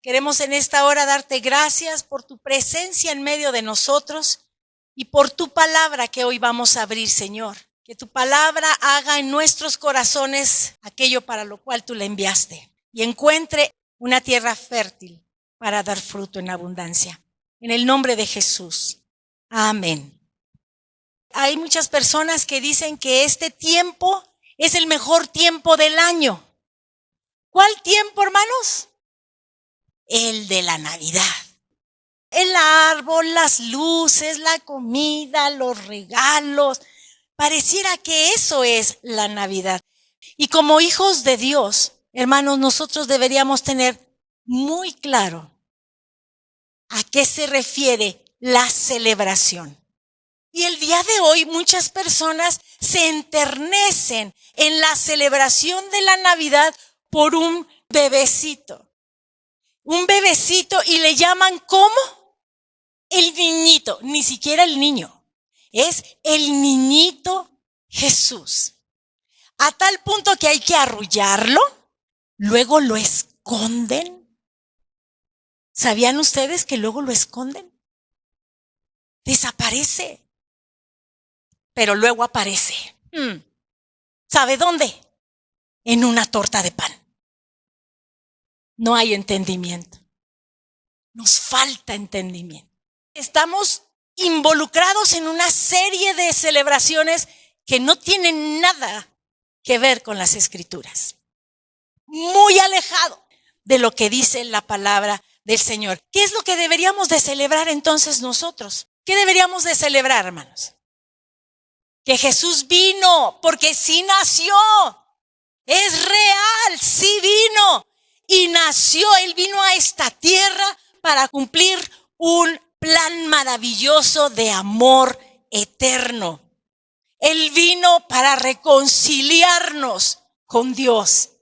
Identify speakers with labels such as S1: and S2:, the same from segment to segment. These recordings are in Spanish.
S1: Queremos en esta hora darte gracias por tu presencia en medio de nosotros y por tu palabra que hoy vamos a abrir, Señor. Que tu palabra haga en nuestros corazones aquello para lo cual tú la enviaste y encuentre una tierra fértil para dar fruto en abundancia. En el nombre de Jesús. Amén. Hay muchas personas que dicen que este tiempo es el mejor tiempo del año. ¿Cuál tiempo, hermanos? El de la Navidad. El árbol, las luces, la comida, los regalos. Pareciera que eso es la Navidad. Y como hijos de Dios, hermanos, nosotros deberíamos tener muy claro a qué se refiere la celebración. Y el día de hoy muchas personas se enternecen en la celebración de la Navidad por un bebecito. Un bebecito y le llaman ¿cómo? El niñito, ni siquiera el niño. Es el niñito Jesús. A tal punto que hay que arrullarlo, luego lo esconden. ¿Sabían ustedes que luego lo esconden? Desaparece. Pero luego aparece. ¿Sabe dónde? En una torta de pan. No hay entendimiento. Nos falta entendimiento. Estamos involucrados en una serie de celebraciones que no tienen nada que ver con las Escrituras. Muy alejado de lo que dice la palabra del Señor. ¿Qué es lo que deberíamos de celebrar entonces nosotros? ¿Qué deberíamos de celebrar, hermanos? Que Jesús vino, porque sí nació. Es real, sí vino. Y nació, Él vino a esta tierra para cumplir un plan maravilloso de amor eterno. Él vino para reconciliarnos con Dios.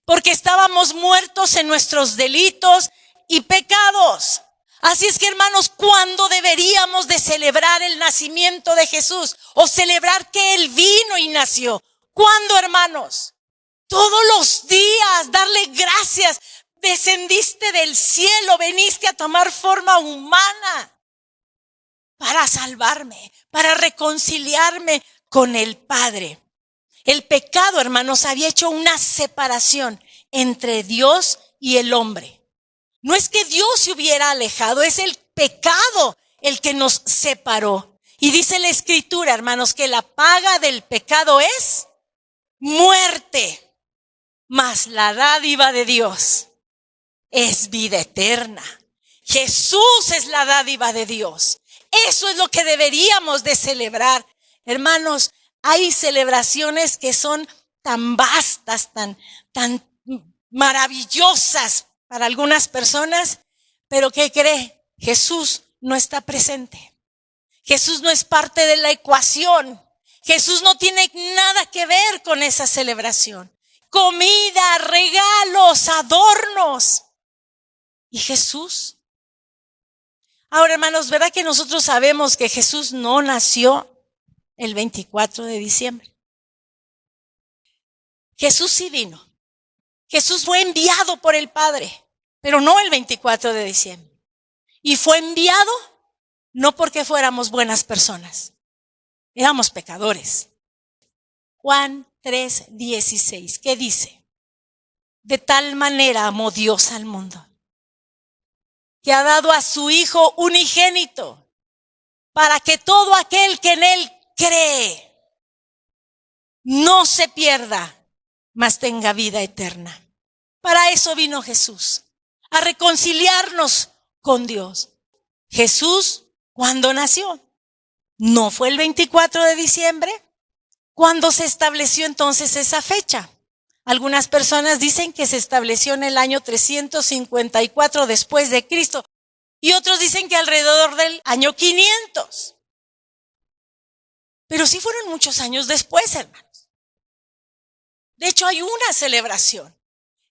S1: Porque estábamos muertos en nuestros delitos y pecados. Así es que, hermanos, ¿cuándo deberíamos de celebrar el nacimiento de Jesús? O celebrar que Él vino y nació. ¿Cuándo, hermanos? Todos los días, darle gracias. Descendiste del cielo, veniste a tomar forma humana para salvarme, para reconciliarme con el Padre. El pecado, hermanos, había hecho una separación entre Dios y el hombre. No es que Dios se hubiera alejado, es el pecado el que nos separó. Y dice la Escritura, hermanos, que la paga del pecado es muerte, mas la dádiva de Dios es vida eterna. Jesús es la dádiva de Dios. Eso es lo que deberíamos de celebrar. Hermanos, hay celebraciones que son tan vastas, tan maravillosas para algunas personas, pero ¿qué cree? Jesús no está presente. Jesús no es parte de la ecuación. Jesús no tiene nada que ver con esa celebración. Comida, regalos, adornos. ¿Y Jesús? Ahora, hermanos, ¿verdad que nosotros sabemos que Jesús no nació el 24 de diciembre? Jesús sí vino. Jesús fue enviado por el Padre, pero no el 24 de diciembre. Y fue enviado no porque fuéramos buenas personas, éramos pecadores. Juan 3:16, ¿qué dice? De tal manera amó Dios al mundo, que ha dado a su Hijo unigénito, para que todo aquel que en Él cree no se pierda, mas tenga vida eterna. Para eso vino Jesús, a reconciliarnos con Dios. Jesús, ¿cuándo nació? ¿No fue el 24 de diciembre? ¿Cuándo se estableció entonces esa fecha? Algunas personas dicen que se estableció en el año 354 después de Cristo y otros dicen que alrededor del año 500. Pero sí fueron muchos años después, hermanos. De hecho, hay una celebración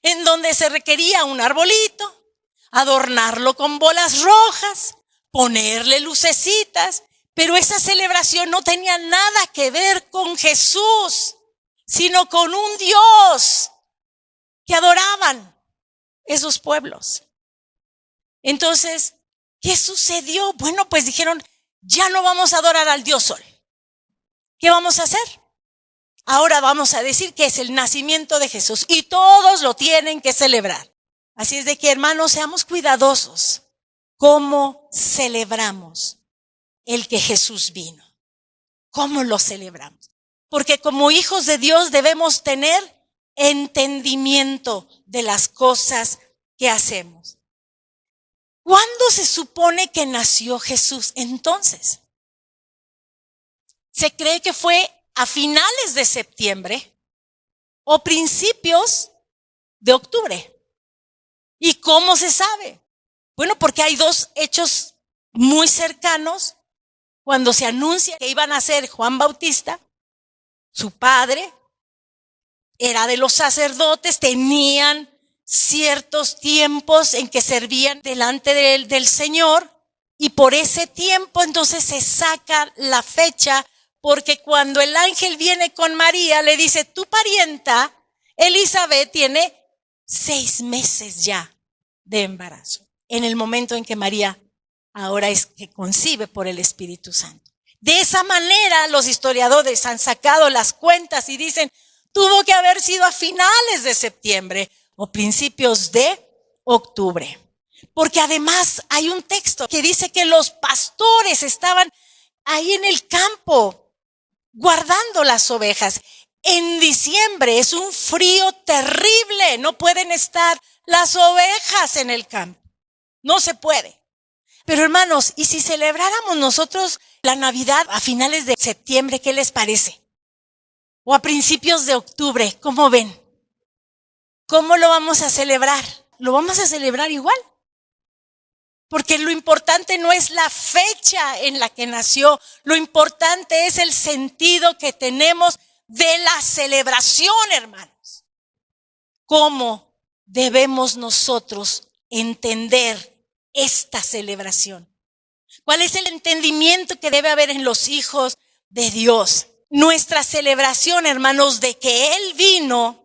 S1: en donde se requería un arbolito, adornarlo con bolas rojas, ponerle lucecitas, pero esa celebración no tenía nada que ver con Jesús, sino con un Dios que adoraban esos pueblos. Entonces, ¿qué sucedió? Bueno, pues dijeron, ya no vamos a adorar al Dios Sol. ¿Qué vamos a hacer? Ahora vamos a decir que es el nacimiento de Jesús y todos lo tienen que celebrar. Así es de que, hermanos, seamos cuidadosos. ¿Cómo celebramos el que Jesús vino? ¿Cómo lo celebramos? Porque como hijos de Dios debemos tener entendimiento de las cosas que hacemos. ¿Cuándo se supone que nació Jesús? Entonces, se cree que fue a finales de septiembre o principios de octubre. ¿Y cómo se sabe? Bueno, porque hay dos hechos muy cercanos. Cuando se anuncia que iban a ser Juan Bautista, su padre era de los sacerdotes, tenían ciertos tiempos en que servían delante del Señor, y por ese tiempo entonces se saca la fecha, porque cuando el ángel viene con María le dice, tu parienta Elizabeth tiene 6 meses ya de embarazo, en el momento en que María ahora es que concibe por el Espíritu Santo. De esa manera los historiadores han sacado las cuentas y dicen, tuvo que haber sido a finales de septiembre o principios de octubre. Porque además hay un texto que dice que los pastores estaban ahí en el campo guardando las ovejas. En diciembre es un frío terrible, no pueden estar las ovejas en el campo, no se puede. Pero hermanos, ¿y si celebráramos nosotros la Navidad a finales de septiembre? ¿Qué les parece? O a principios de octubre, ¿cómo ven? ¿Cómo lo vamos a celebrar? ¿Lo vamos a celebrar igual? Porque lo importante no es la fecha en la que nació, lo importante es el sentido que tenemos de la celebración, hermanos. ¿Cómo debemos nosotros entender esta celebración? ¿Cuál es el entendimiento que debe haber en los hijos de Dios? Nuestra celebración, hermanos, de que Él vino,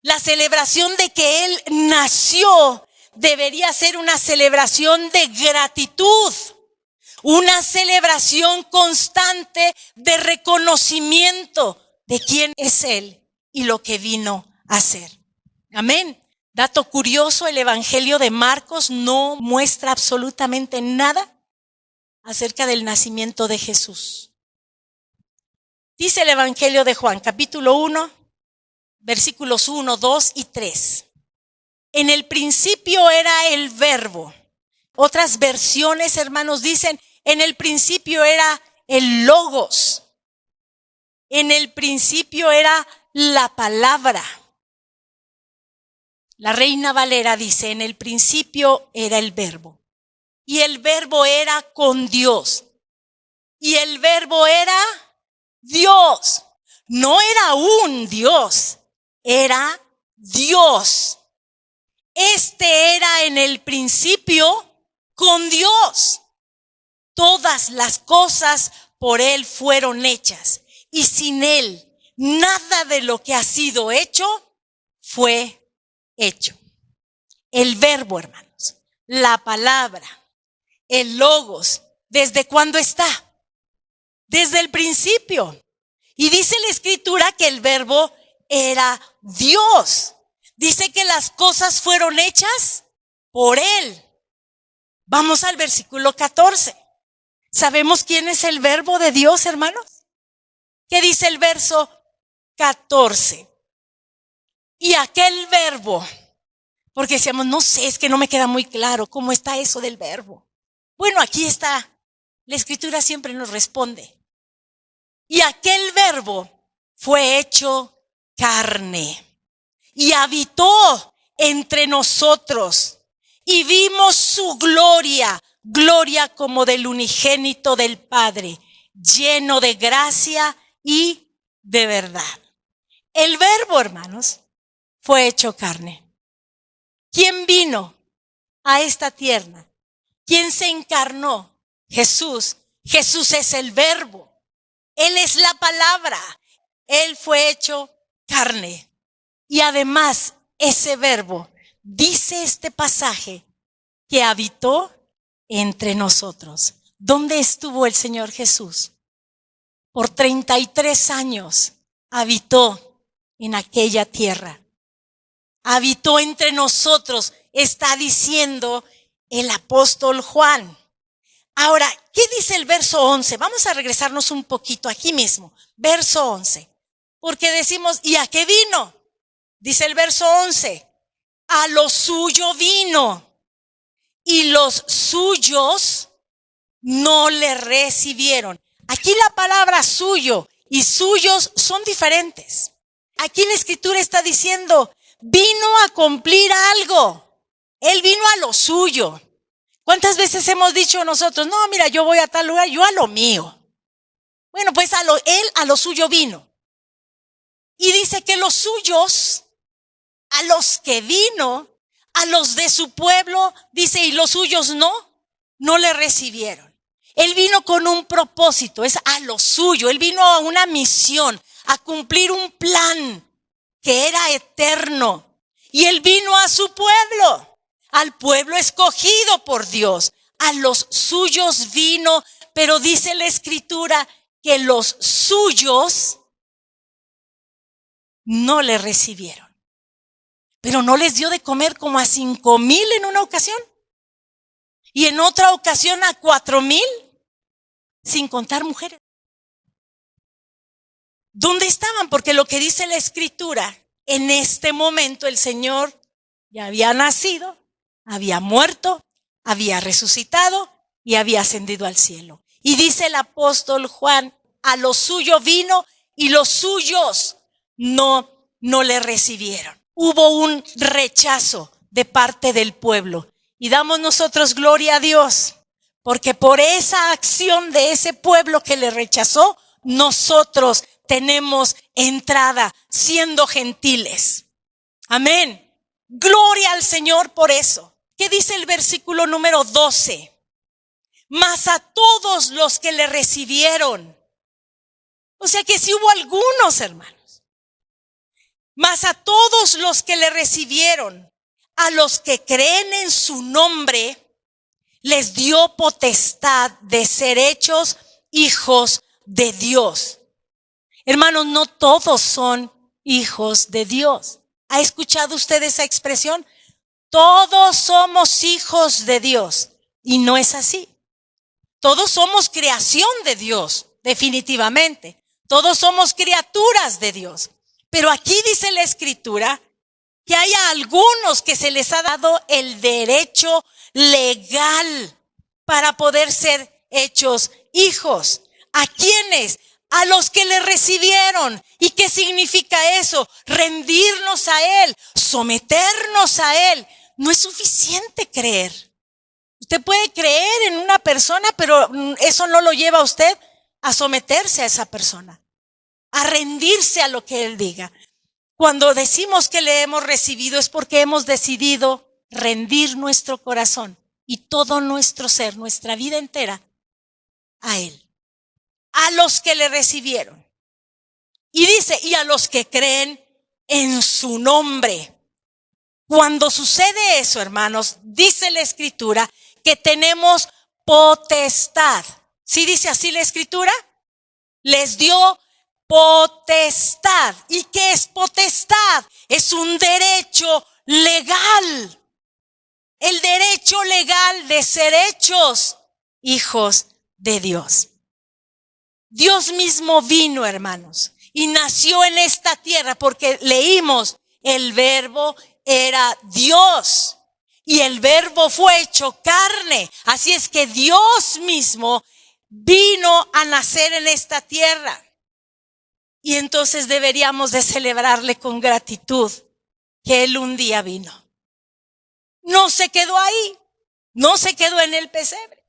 S1: la celebración de que Él nació, debería ser una celebración de gratitud, una celebración constante de reconocimiento de quién es Él y lo que vino a hacer. Amén. Dato curioso, el Evangelio de Marcos no muestra absolutamente nada acerca del nacimiento de Jesús. Dice el Evangelio de Juan, capítulo 1, versículos 1, 2 y 3. En el principio era el Verbo. Otras versiones, hermanos, dicen, en el principio era el Logos. En el principio era la palabra. La Reina Valera dice, en el principio era el Verbo. Y el Verbo era con Dios. Y el Verbo era Dios. No era un Dios, era Dios. Este era en el principio con Dios. Todas las cosas por Él fueron hechas. Y sin Él, nada de lo que ha sido hecho fue hecho. El Verbo, hermanos, la palabra, el Logos, ¿desde cuándo está? Desde el principio. Y dice la Escritura que el Verbo era Dios. Dice que las cosas fueron hechas por Él. Vamos al versículo 14. ¿Sabemos quién es el Verbo de Dios, hermanos? ¿Qué dice el verso 14? Y aquel Verbo, porque decíamos, no sé, es que no me queda muy claro cómo está eso del Verbo. Bueno, aquí está. La Escritura siempre nos responde. Y aquel Verbo fue hecho carne y habitó entre nosotros y vimos su gloria, gloria como del unigénito del Padre, lleno de gracia y de verdad. El Verbo, hermanos, fue hecho carne. ¿Quién vino a esta tierra? ¿Quién se encarnó? Jesús. Jesús es el Verbo. Él es la palabra. Él fue hecho carne. Y además, ese Verbo, dice este pasaje, que habitó entre nosotros. ¿Dónde estuvo el Señor Jesús? Por 33 años habitó en aquella tierra. Habitó entre nosotros, está diciendo el apóstol Juan. Ahora, ¿qué dice el verso 11? Vamos a regresarnos un poquito aquí mismo. Verso 11. Porque decimos, ¿y a qué vino? Dice el verso 11. A lo suyo vino. Y los suyos no le recibieron. Aquí la palabra suyo y suyos son diferentes. Aquí la escritura está diciendo, vino a cumplir algo. Él vino a lo suyo. ¿Cuántas veces hemos dicho nosotros, no, mira, yo voy a tal lugar, yo a lo mío? Bueno, pues él a lo suyo vino. Y dice que los suyos, a los que vino, a los de su pueblo, dice, y los suyos no le recibieron. Él vino con un propósito, es a lo suyo. Él vino a una misión, a cumplir un plan que era eterno. Y él vino a su pueblo, al pueblo escogido por Dios. A los suyos vino, pero dice la escritura que los suyos no le recibieron. Pero no les dio de comer como a 5,000 en una ocasión. Y en otra ocasión a 4,000, sin contar mujeres. ¿Dónde estaban? Porque lo que dice la escritura, en este momento el Señor ya había nacido, había muerto, había resucitado y había ascendido al cielo. Y dice el apóstol Juan, a lo suyo vino y los suyos no le recibieron. Hubo un rechazo de parte del pueblo. Y damos nosotros gloria a Dios, porque por esa acción de ese pueblo que le rechazó, nosotros tenemos entrada siendo gentiles. Amén. Gloria al Señor por eso. ¿Qué dice el versículo número 12? Mas a todos los que le recibieron. O sea que sí hubo algunos, hermanos. Mas a todos los que le recibieron, a los que creen en su nombre, les dio potestad de ser hechos hijos de Dios. Hermanos, no todos son hijos de Dios. ¿Ha escuchado usted esa expresión? Todos somos hijos de Dios. Y no es así. Todos somos creación de Dios, definitivamente. Todos somos criaturas de Dios. Pero aquí dice la escritura que hay a algunos que se les ha dado el derecho legal para poder ser hechos hijos. ¿A quiénes? A los que le recibieron. ¿Y qué significa eso? Rendirnos a Él, someternos a Él. No es suficiente creer. Usted puede creer en una persona, pero eso no lo lleva a usted a someterse a esa persona, a rendirse a lo que Él diga. Cuando decimos que le hemos recibido es porque hemos decidido rendir nuestro corazón y todo nuestro ser, nuestra vida entera, a Él. A los que le recibieron. Y dice, y a los que creen en su nombre. Cuando sucede eso, hermanos, dice la escritura que tenemos potestad. ¿Sí dice así la escritura? Les dio potestad. ¿Y qué es potestad? Es un derecho legal. El derecho legal de ser hechos hijos de Dios. Dios mismo vino, hermanos, y nació en esta tierra porque leímos, el verbo era Dios y el verbo fue hecho carne. Así es que Dios mismo vino a nacer en esta tierra. Y entonces deberíamos de celebrarle con gratitud que Él un día vino. No se quedó ahí, no se quedó en el pesebre.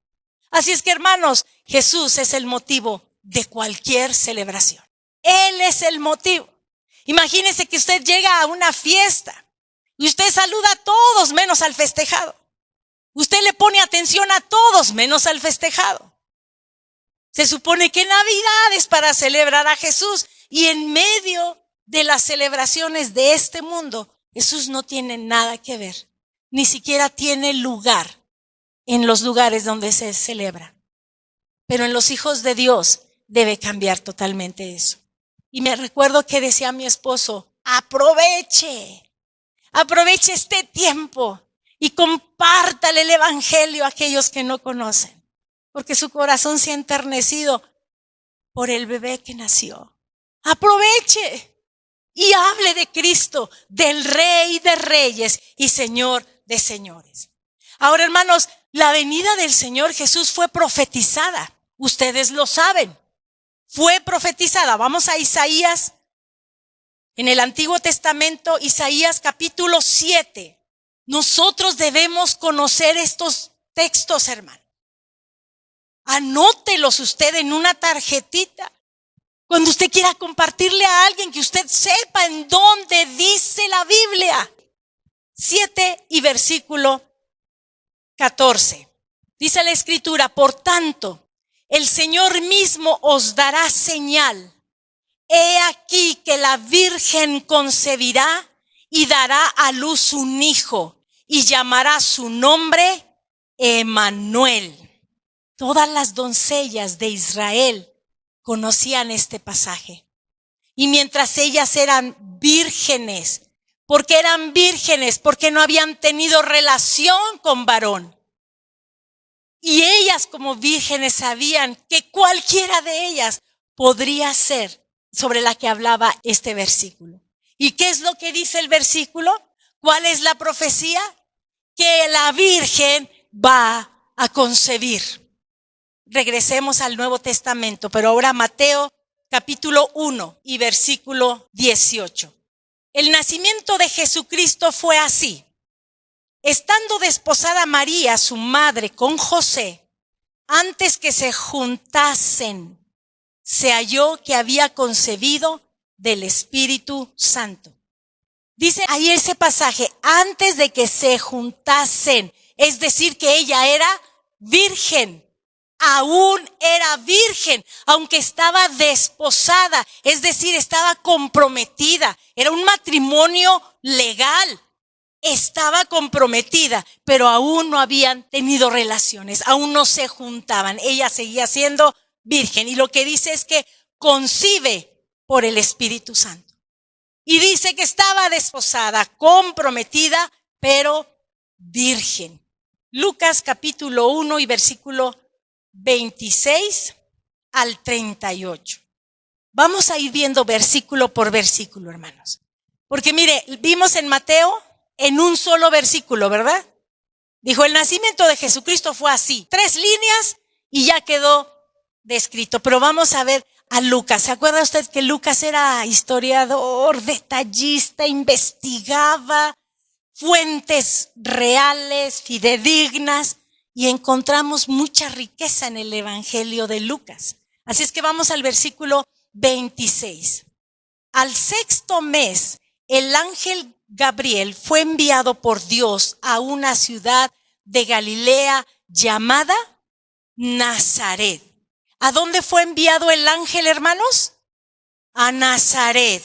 S1: Así es que, hermanos, Jesús es el motivo de cualquier celebración. Él es el motivo. Imagínese que usted llega a una fiesta y usted saluda a todos menos al festejado. Usted le pone atención a todos menos al festejado. Se supone que Navidad es para celebrar a Jesús y en medio de las celebraciones de este mundo, Jesús no tiene nada que ver, ni siquiera tiene lugar en los lugares donde se celebra. Pero en los hijos de Dios debe cambiar totalmente eso. Y me recuerdo que decía mi esposo, aproveche este tiempo y compártale el evangelio a aquellos que no conocen, porque su corazón se ha enternecido por el bebé que nació. Aproveche y hable de Cristo, del Rey de Reyes y Señor de Señores. Ahora, hermanos, la venida del Señor Jesús fue profetizada. Ustedes lo saben. Fue profetizada. Vamos a Isaías, en el Antiguo Testamento, Isaías capítulo 7. Nosotros debemos conocer estos textos, hermano. Anótelos usted en una tarjetita. Cuando usted quiera compartirle a alguien, que usted sepa en dónde dice la Biblia. 7 y versículo 14. Dice la Escritura, por tanto, el Señor mismo os dará señal. He aquí que la Virgen concebirá y dará a luz un hijo y llamará su nombre Emmanuel. Todas las doncellas de Israel conocían este pasaje. Y mientras ellas eran vírgenes, ¿por qué eran vírgenes? Porque no habían tenido relación con varón. Y ellas como vírgenes sabían que cualquiera de ellas podría ser sobre la que hablaba este versículo. ¿Y qué es lo que dice el versículo? ¿Cuál es la profecía? Que la Virgen va a concebir. Regresemos al Nuevo Testamento, pero ahora Mateo capítulo 1 y versículo 18. El nacimiento de Jesucristo fue así. Estando desposada María, su madre, con José, antes que se juntasen, se halló que había concebido del Espíritu Santo. Dice ahí ese pasaje, antes de que se juntasen, es decir, que ella era virgen. Aún era virgen, aunque estaba desposada, es decir, estaba comprometida. Era un matrimonio legal. Estaba comprometida, pero aún no habían tenido relaciones, aún no se juntaban. Ella seguía siendo virgen y lo que dice es que concibe por el Espíritu Santo. Y dice que estaba desposada, comprometida, pero virgen. Lucas capítulo 1 y versículo 26 al 38. Vamos a ir viendo versículo por versículo, hermanos. Porque mire, vimos en Mateo en un solo versículo, ¿verdad? Dijo, el nacimiento de Jesucristo fue así. 3 líneas y ya quedó descrito. Pero vamos a ver a Lucas. ¿Se acuerda usted que Lucas era historiador, detallista, investigaba fuentes reales, fidedignas? Y encontramos mucha riqueza en el Evangelio de Lucas. Así es que vamos al versículo 26. Al 6º mes, el ángel Gabriel fue enviado por Dios a una ciudad de Galilea llamada Nazaret. ¿A dónde fue enviado el ángel, hermanos? A Nazaret.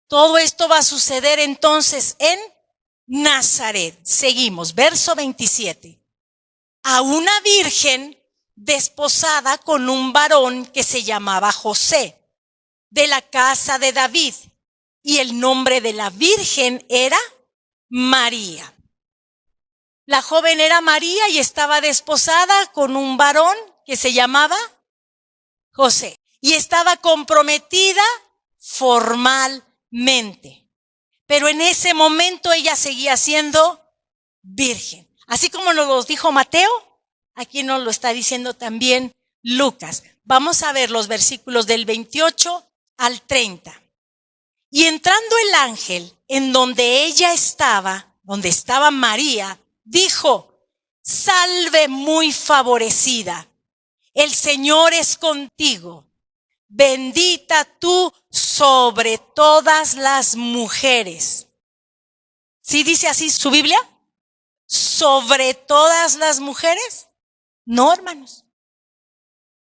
S1: Todo esto va a suceder entonces en Nazaret. Seguimos, verso 27. A una virgen desposada con un varón que se llamaba José, de la casa de David. Y el nombre de la virgen era María. La joven era María y estaba desposada con un varón que se llamaba José. Y estaba comprometida formalmente. Pero en ese momento ella seguía siendo virgen. Así como nos lo dijo Mateo, aquí nos lo está diciendo también Lucas. Vamos a ver los versículos del 28 al 30. Y entrando el ángel en donde ella estaba, donde estaba María, dijo, salve muy favorecida, el Señor es contigo, bendita tú sobre todas las mujeres. ¿Sí dice así su Biblia? ¿Sobre todas las mujeres? No, hermanos.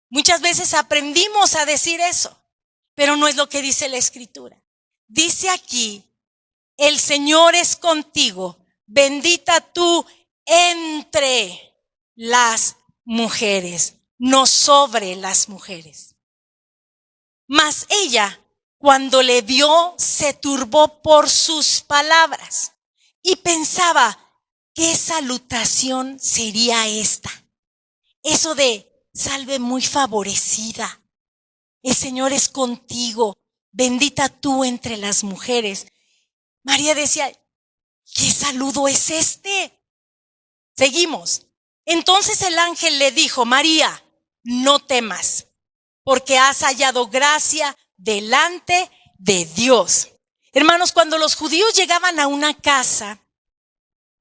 S1: Muchas veces aprendimos a decir eso, pero no es lo que dice la Escritura. Dice aquí, el Señor es contigo, bendita tú entre las mujeres, no sobre las mujeres. Mas ella, cuando le vio, se turbó por sus palabras y pensaba, ¿qué salutación sería esta? Eso de salve muy favorecida. El Señor es contigo, bendita tú entre las mujeres. María decía, ¿qué saludo es este? Seguimos. Entonces el ángel le dijo, María, no temas, porque has hallado gracia delante de Dios. Hermanos, cuando los judíos llegaban a una casa,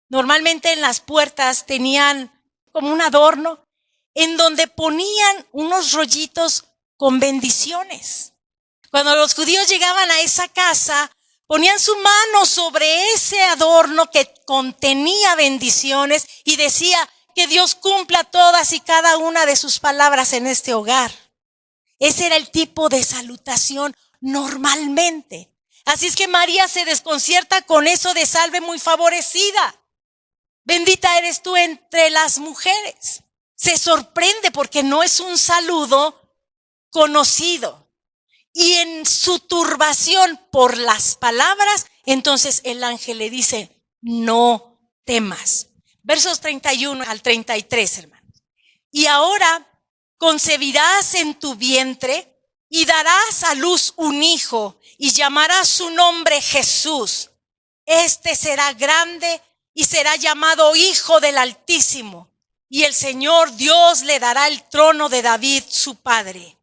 S1: normalmente en las puertas tenían como un adorno en donde ponían unos rollitos con bendiciones. Cuando los judíos llegaban a esa casa, ponían su mano sobre ese adorno que contenía bendiciones y decía que Dios cumpla todas y cada una de sus palabras en este hogar. Ese era el tipo de salutación normalmente. Así es que María se desconcierta con eso de salve muy favorecida. Bendita eres tú entre las mujeres. Se sorprende porque no es un saludo conocido. Y en su turbación por las palabras, entonces el ángel le dice, no temas. Versos 31 al 33, hermanos. Y ahora concebirás en tu vientre y darás a luz un hijo y llamarás su nombre Jesús. Este será grande y será llamado Hijo del Altísimo. Y el Señor Dios le dará el trono de David, su padre.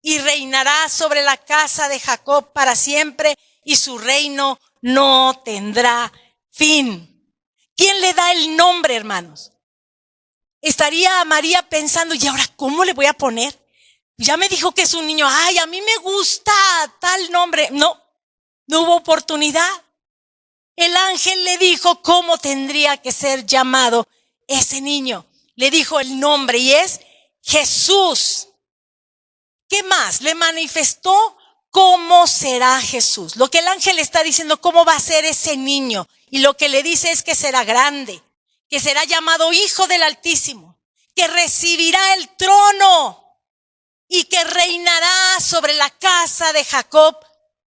S1: Y reinará sobre la casa de Jacob para siempre y su reino no tendrá fin. ¿Quién le da el nombre, hermanos? Estaría María pensando, ¿y ahora cómo le voy a poner? Ya me dijo que es un niño. Ay, a mí me gusta tal nombre. No hubo oportunidad. El ángel le dijo cómo tendría que ser llamado ese niño. Le dijo el nombre y es Jesús. ¿Qué más? Le manifestó cómo será Jesús. Lo que el ángel está diciendo, cómo va a ser ese niño. Y lo que le dice es que será grande, que será llamado Hijo del Altísimo, que recibirá el trono y que reinará sobre la casa de Jacob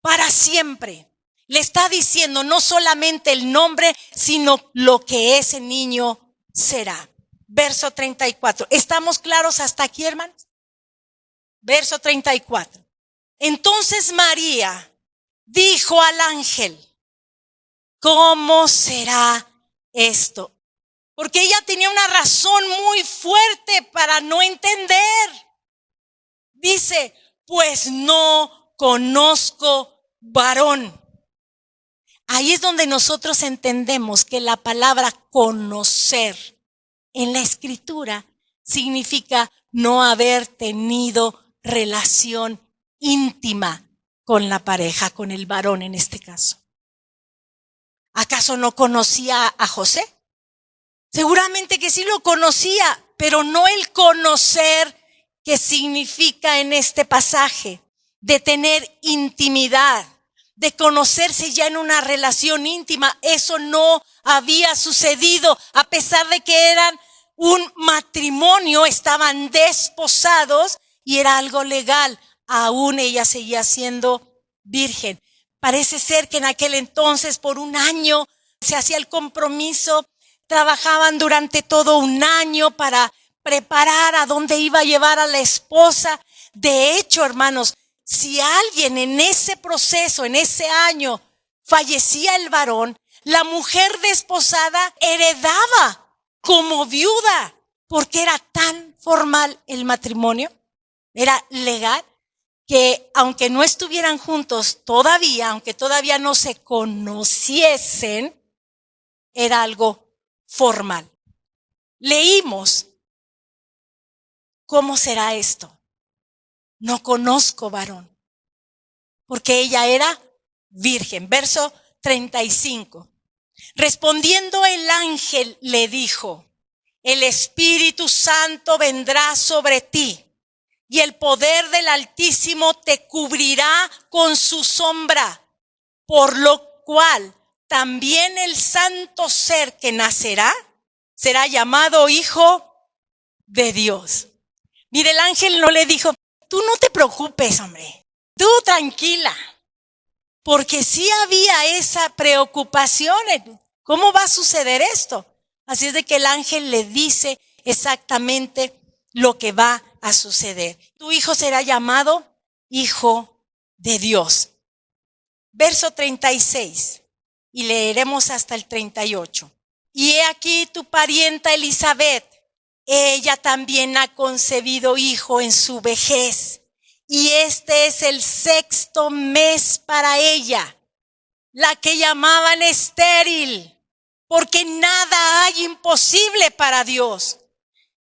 S1: para siempre. Le está diciendo no solamente el nombre, sino lo que ese niño será. Verso 34. ¿Estamos claros hasta aquí, hermanos? Verso 34. Entonces María dijo al ángel, ¿cómo será esto? Porque ella tenía una razón muy fuerte para no entender. Dice, pues no conozco varón. Ahí es donde nosotros entendemos que la palabra conocer en la Escritura significa no haber tenido relación íntima con la pareja, con el varón en este caso. ¿Acaso no conocía a José? Seguramente que sí lo conocía, pero no el conocer que significa en este pasaje de tener intimidad, de conocerse ya en una relación íntima. Eso no había sucedido, a pesar de que eran un matrimonio, estaban desposados y era algo legal. Aún ella seguía siendo virgen. Parece ser que en aquel entonces por un año se hacía el compromiso, trabajaban durante todo un año para preparar a dónde iba a llevar a la esposa. De hecho, hermanos, si alguien en ese proceso, en ese año, fallecía el varón, la mujer desposada heredaba como viuda, porque era tan formal el matrimonio, era legal, que aunque no estuvieran juntos todavía, aunque todavía no se conociesen, era algo formal. Leímos, ¿cómo será esto? No conozco varón, porque ella era virgen. Verso 35. Respondiendo el ángel le dijo, el Espíritu Santo vendrá sobre ti y el poder del Altísimo te cubrirá con su sombra, por lo cual también el santo ser que nacerá será llamado Hijo de Dios. Mire, el ángel no le dijo, tú no te preocupes, hombre, tú tranquila, porque sí había esa preocupación, ¿cómo va a suceder esto? Así es de que el ángel le dice exactamente lo que va a suceder. Tu hijo será llamado Hijo de Dios. Verso 36, y leeremos hasta el 38. Y he aquí tu parienta Elizabeth, ella también ha concebido hijo en su vejez, y este es el 6º mes para ella, la que llamaban estéril, porque nada hay imposible para Dios.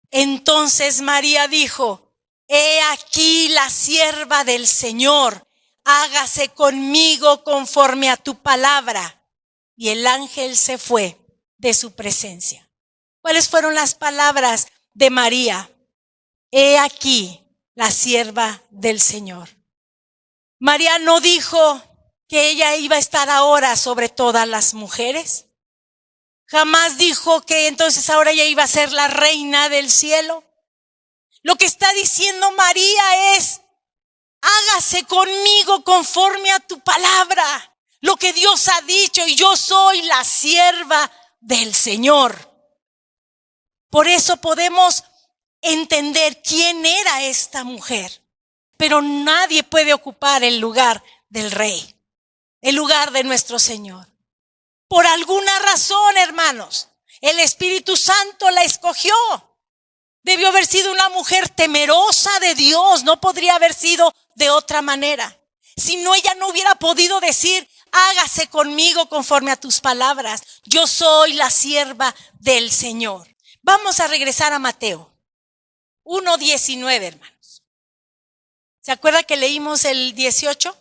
S1: Entonces María dijo, he aquí la sierva del Señor, hágase conmigo conforme a tu palabra. Y el ángel se fue de su presencia. ¿Cuáles fueron las palabras de María? He aquí la sierva del Señor. María no dijo que ella iba a estar ahora sobre todas las mujeres. Jamás dijo que entonces ahora ella iba a ser la reina del cielo. Lo que está diciendo María es, hágase conmigo conforme a tu palabra. Lo que Dios ha dicho, y yo soy la sierva del Señor. Por eso podemos entender quién era esta mujer. Pero nadie puede ocupar el lugar del rey, el lugar de nuestro Señor. Por alguna razón, hermanos, el Espíritu Santo la escogió. Debió haber sido una mujer temerosa de Dios, no podría haber sido de otra manera. Si no, ella no hubiera podido decir, hágase conmigo conforme a tus palabras. Yo soy la sierva del Señor. Vamos a regresar a Mateo 1:19, hermanos. ¿Se acuerda que leímos el 18?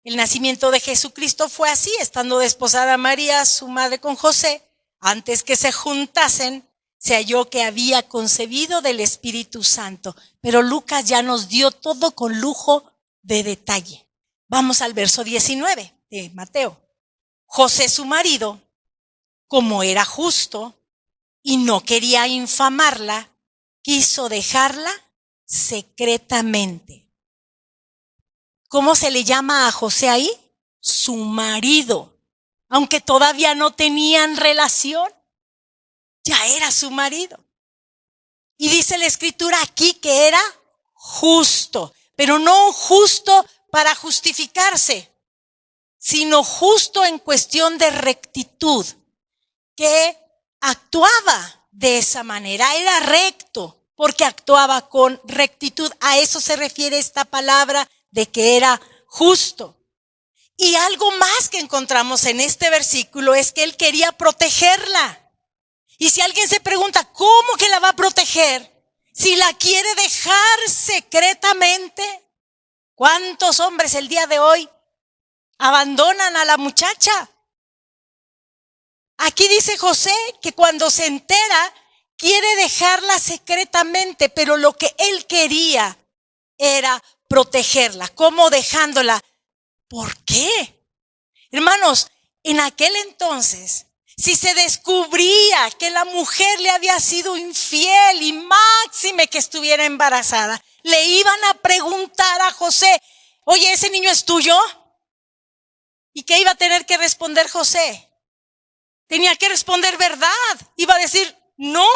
S1: El nacimiento de Jesucristo fue así, estando desposada María, su madre, con José. Antes que se juntasen, se halló que había concebido del Espíritu Santo. Pero Lucas ya nos dio todo con lujo de detalle. Vamos al verso 19 de Mateo. José, su marido, como era justo y no quería infamarla, quiso dejarla secretamente. ¿Cómo se le llama a José ahí? Su marido. Aunque todavía no tenían relación, ya era su marido. Y dice la Escritura aquí que era justo, pero no justo para justificarse, sino justo en cuestión de rectitud, que actuaba de esa manera, era recto, porque actuaba con rectitud. A eso se refiere esta palabra de que era justo. Y algo más que encontramos en este versículo es que él quería protegerla. Y si alguien se pregunta, ¿cómo que la va a proteger? Si la quiere dejar secretamente. ¿Cuántos hombres el día de hoy abandonan a la muchacha? Aquí dice José que cuando se entera, quiere dejarla secretamente, pero lo que él quería era protegerla. ¿Cómo dejándola? ¿Por qué? Hermanos, en aquel entonces, si se descubría que la mujer le había sido infiel y máxime que estuviera embarazada, le iban a preguntar a José, oye, ¿ese niño es tuyo? ¿Y qué iba a tener que responder José? Tenía que responder verdad. Iba a decir, no,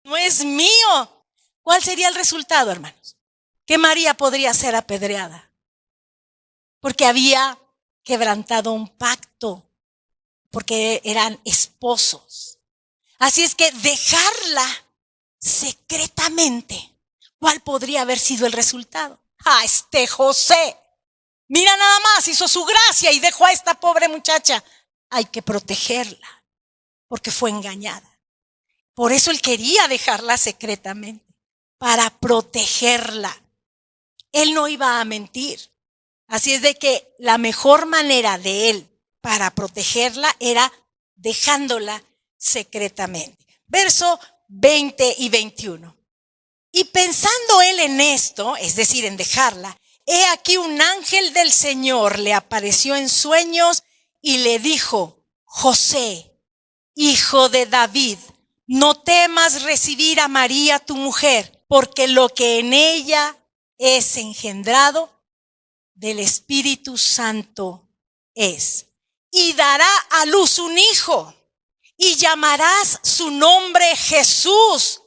S1: no es mío. ¿Cuál sería el resultado, hermanos? Que María podría ser apedreada, porque había quebrantado un pacto, porque eran esposos. Así es que dejarla secretamente, ¿cuál podría haber sido el resultado? José, mira nada más, hizo su gracia y dejó a esta pobre muchacha. Hay que protegerla, porque fue engañada. Por eso él quería dejarla secretamente, para protegerla. Él no iba a mentir. Así es de que la mejor manera de él para protegerla era dejándola secretamente. Verso 20 y 21. Y pensando él en esto, es decir, en dejarla, he aquí un ángel del Señor le apareció en sueños y le dijo, José, hijo de David, no temas recibir a María tu mujer, porque lo que en ella es engendrado del Espíritu Santo es. Y dará a luz un hijo, y llamarás su nombre Jesús,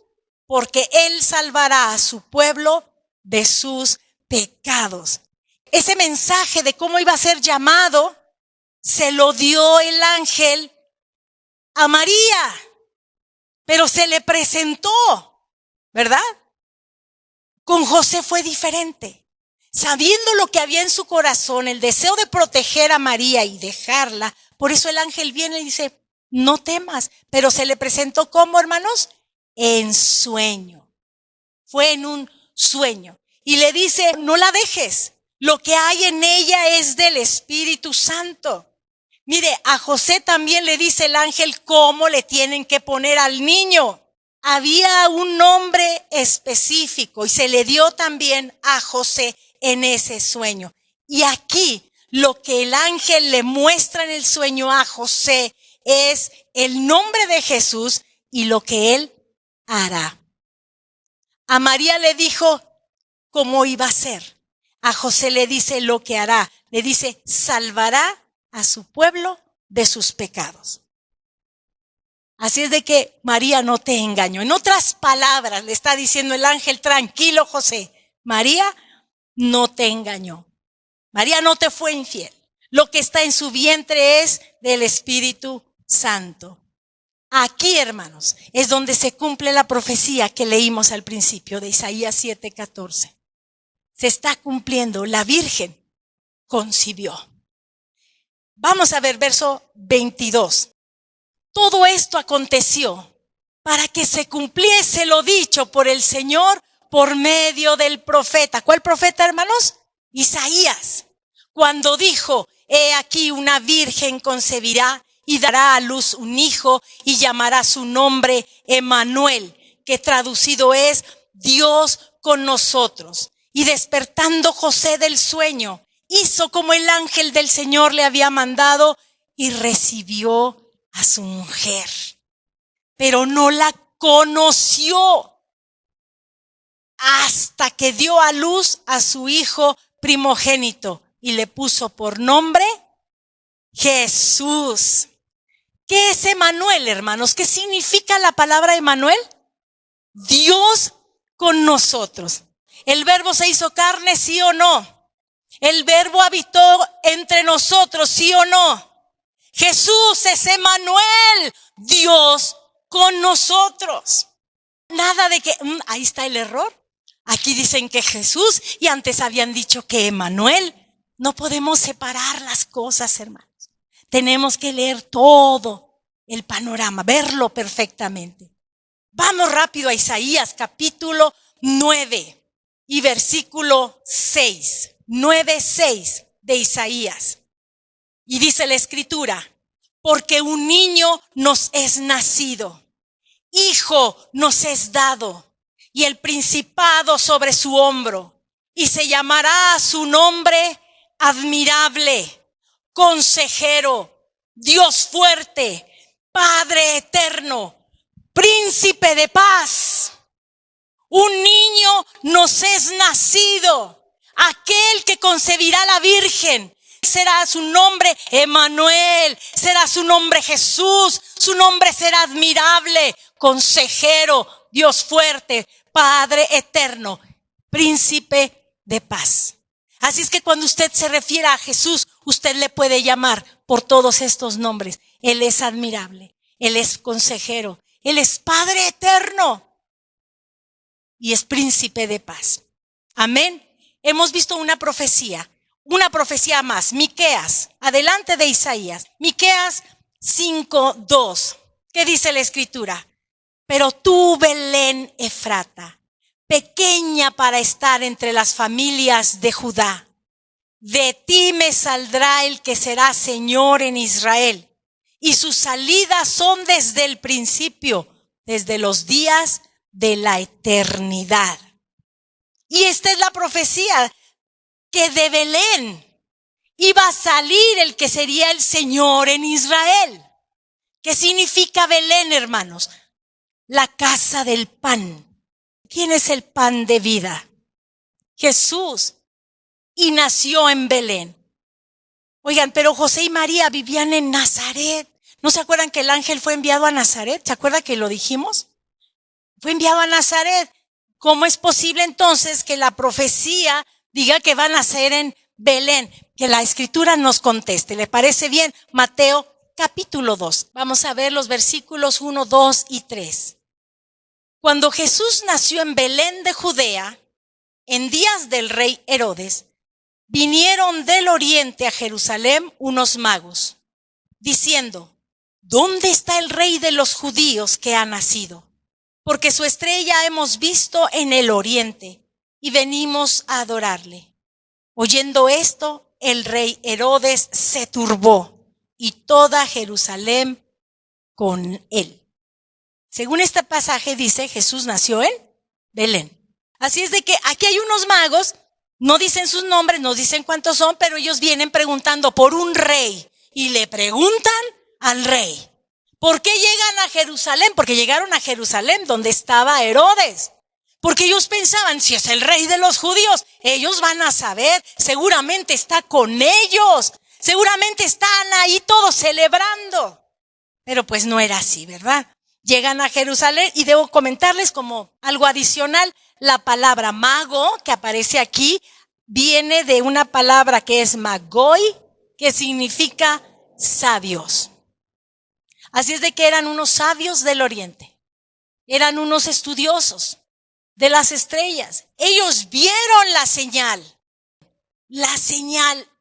S1: porque él salvará a su pueblo de sus pecados. Ese mensaje de cómo iba a ser llamado se lo dio el ángel a María, pero se le presentó, ¿verdad? Con José fue diferente. Sabiendo lo que había en su corazón, el deseo de proteger a María y dejarla, por eso el ángel viene y dice, no temas, pero se le presentó ¿cómo, hermanos? En sueño. Fue en un sueño. Y le dice, no la dejes, lo que hay en ella es del Espíritu Santo. Mire, a José también le dice el ángel cómo le tienen que poner al niño. Había un nombre específico y se le dio también a José en ese sueño. Y aquí lo que el ángel le muestra en el sueño a José es el nombre de Jesús y lo que él hará. A María le dijo cómo iba a ser. A José le dice lo que hará. Le dice, salvará a su pueblo de sus pecados. Así es de que María no te engañó. En otras palabras, le está diciendo el ángel, tranquilo José, María no te engañó. María no te fue infiel. Lo que está en su vientre es del Espíritu Santo. Aquí, hermanos, es donde se cumple la profecía que leímos al principio de Isaías 7:14. Se está cumpliendo, la Virgen concibió. Vamos a ver verso 22. Todo esto aconteció para que se cumpliese lo dicho por el Señor por medio del profeta. ¿Cuál profeta, hermanos? Isaías. Cuando dijo, he aquí una virgen concebirá y dará a luz un hijo y llamará su nombre Emmanuel, que traducido es Dios con nosotros. Y despertando José del sueño, hizo como el ángel del Señor le había mandado y recibió a su mujer, pero no la conoció hasta que dio a luz a su hijo primogénito y le puso por nombre Jesús. ¿Qué es Emmanuel, hermanos? ¿Qué significa la palabra Emmanuel? Dios con nosotros. ¿El verbo se hizo carne, sí o no? ¿El verbo habitó entre nosotros, sí o no? Jesús es Emmanuel, Dios con nosotros. Nada de que, ahí está el error. Aquí dicen que Jesús y antes habían dicho que Emmanuel. No podemos separar las cosas, hermanos. Tenemos que leer todo el panorama, verlo perfectamente. Vamos rápido a Isaías capítulo 9 y versículo 6. 9:6 de Isaías. Y dice la escritura, porque un niño nos es nacido, hijo nos es dado, y el principado sobre su hombro, y se llamará su nombre admirable, consejero, Dios fuerte, Padre eterno, príncipe de paz. Un niño nos es nacido, aquel que concebirá la Virgen. Será su nombre Emmanuel, será su nombre Jesús, su nombre será admirable, consejero, Dios fuerte, Padre eterno, príncipe de paz. Así es que cuando usted se refiere a Jesús, usted le puede llamar por todos estos nombres. Él es admirable, Él es consejero, Él es Padre eterno y es príncipe de paz. Amén. Hemos visto una profecía más, Miqueas, adelante de Isaías. Miqueas 5:2. ¿Qué dice la escritura? Pero tú, Belén Efrata, pequeña para estar entre las familias de Judá, de ti me saldrá el que será Señor en Israel, y sus salidas son desde el principio, desde los días de la eternidad. Y esta es la profecía, que de Belén iba a salir el que sería el Señor en Israel. ¿Qué significa Belén, hermanos? la casa del pan. ¿Quién es el pan de vida? Jesús. Y nació en Belén. Oigan, pero José y María vivían en Nazaret. ¿No se acuerdan que el ángel fue enviado a Nazaret? ¿Se acuerdan que lo dijimos? Fue enviado a Nazaret. ¿Cómo es posible entonces que la profecía diga que va a nacer en Belén? Que la escritura nos conteste. ¿Le parece bien? Mateo capítulo 2. Vamos a ver los versículos 1, 2 y 3. Cuando Jesús nació en Belén de Judea, en días del rey Herodes, vinieron del oriente a Jerusalén unos magos, diciendo: ¿dónde está el rey de los judíos que ha nacido? Porque su estrella hemos visto en el oriente y venimos a adorarle. Oyendo esto, el rey Herodes se turbó y toda Jerusalén con él. Según este pasaje dice, Jesús nació en Belén. Así es de que aquí hay unos magos, no dicen sus nombres, no dicen cuántos son, pero ellos vienen preguntando por un rey y le preguntan al rey. ¿Por qué llegan a Jerusalén? Porque llegaron a Jerusalén donde estaba Herodes. Porque ellos pensaban, si es el rey de los judíos, ellos van a saber, seguramente está con ellos, seguramente están ahí todos celebrando. Pero pues no era así, ¿verdad? Llegan a Jerusalén y debo comentarles como algo adicional, la palabra mago que aparece aquí viene de una palabra que es magoi, que significa sabios. Así es de que eran unos sabios del oriente, eran unos estudiosos de las estrellas. Ellos vieron la señal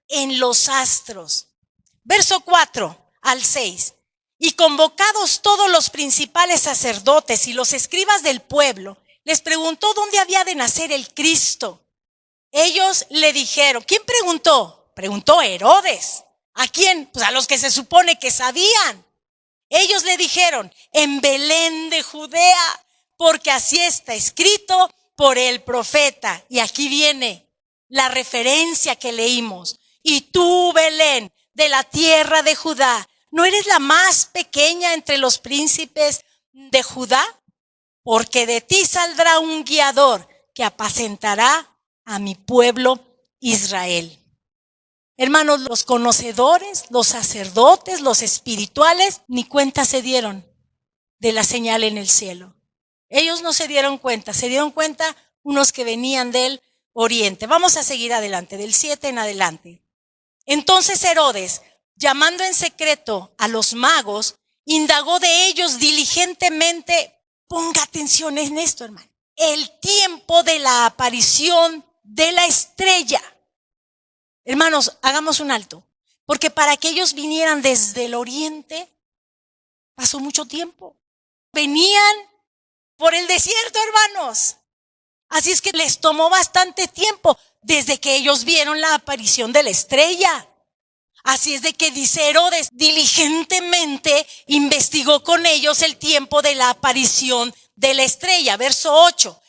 S1: en los astros. Verso 4 al 6. Y convocados todos los principales sacerdotes y los escribas del pueblo, les preguntó dónde había de nacer el Cristo. Ellos le dijeron, ¿quién preguntó? Preguntó Herodes. ¿A quién? Pues a los que se supone que sabían. Ellos le dijeron, en Belén de Judea, porque así está escrito por el profeta. Y aquí viene la referencia que leímos. Y tú, Belén, de la tierra de Judá, ¿no eres la más pequeña entre los príncipes de Judá? Porque de ti saldrá un guiador que apacentará a mi pueblo Israel. Hermanos, los conocedores, los sacerdotes, los espirituales, ni cuenta se dieron de la señal en el cielo. Ellos no se dieron cuenta unos que venían del oriente. Vamos a seguir adelante, del 7 en adelante. Entonces Herodes, llamando en secreto a los magos, indagó de ellos diligentemente. Ponga atención en esto, hermano. El tiempo de la aparición de la estrella. Hermanos, hagamos un alto, porque para que ellos vinieran desde el oriente, pasó mucho tiempo. Venían por el desierto, hermanos. Así es que les tomó bastante tiempo desde que ellos vieron la aparición de la estrella. Así es de que dice Herodes, diligentemente investigó con ellos el tiempo de la aparición de la estrella. Verso 8.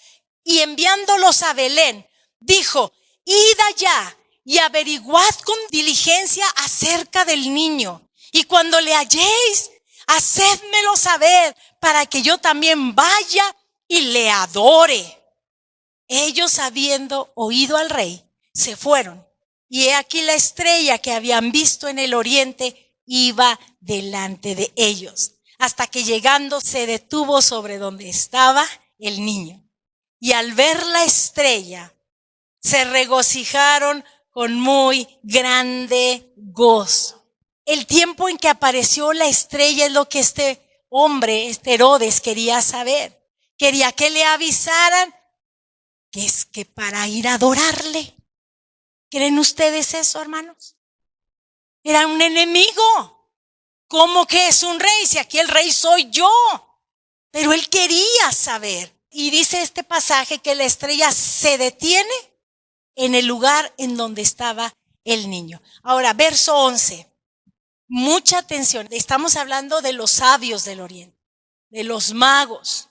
S1: Y enviándolos a Belén, dijo, id allá y averiguad con diligencia acerca del niño. Y cuando le halléis, hacédmelo saber para que yo también vaya y le adore. Ellos, habiendo oído al rey, se fueron. Y he aquí la estrella que habían visto en el oriente iba delante de ellos, hasta que llegando se detuvo sobre donde estaba el niño. Y al ver la estrella, se regocijaron con muy grande gozo. El tiempo en que apareció la estrella es lo que este hombre, este Herodes, quería saber. Quería que le avisaran que es que para ir a adorarle. ¿Creen ustedes eso, hermanos? Era un enemigo. ¿Cómo que es un rey? Si aquí el rey soy yo. Pero él quería saber. Y dice este pasaje que la estrella se detiene en el lugar en donde estaba el niño. Ahora, verso 11. Mucha atención. Estamos hablando de los sabios del oriente, de los magos.